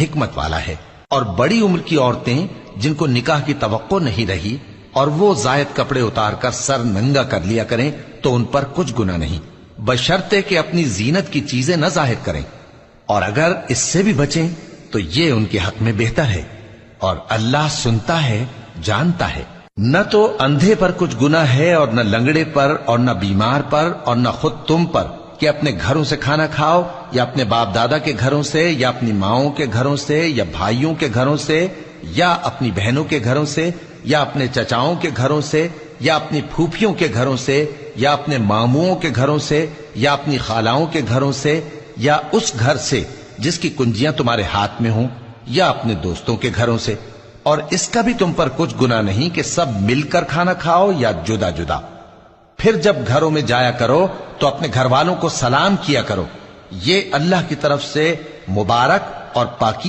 حکمت والا ہے۔ اور بڑی عمر کی عورتیں جن کو نکاح کی توقع نہیں رہی اور وہ زائد کپڑے اتار کر سر ننگا کر لیا کریں تو ان پر کچھ گناہ نہیں، بشرطے کہ اپنی زینت کی چیزیں نہ ظاہر کریں، اور اگر اس سے بھی بچیں تو یہ ان کے حق میں بہتر ہے، اور اللہ سنتا ہے، جانتا ہے۔ نہ تو اندھے پر کچھ گناہ ہے اور نہ لنگڑے پر اور نہ بیمار پر اور نہ خود تم پر کہ اپنے گھروں سے کھانا کھاؤ، یا اپنے باپ دادا کے گھروں سے، یا اپنی ماؤں کے گھروں سے، یا بھائیوں کے گھروں سے، یا اپنی بہنوں کے گھروں سے، یا اپنے چچاؤں کے گھروں سے، یا اپنی پھوپھیوں کے گھروں سے، یا اپنے ماموؤں کے گھروں سے، یا اپنی خالاؤں کے گھروں سے، یا اس گھر سے جس کی کنجیاں تمہارے ہاتھ میں ہوں، یا اپنے دوستوں کے گھروں سے۔ اور اس کا بھی تم پر کچھ گناہ نہیں کہ سب مل کر کھانا کھاؤ یا جدا جدا۔ پھر جب گھروں میں جایا کرو تو اپنے گھر والوں کو سلام کیا کرو، یہ اللہ کی طرف سے مبارک اور پاکی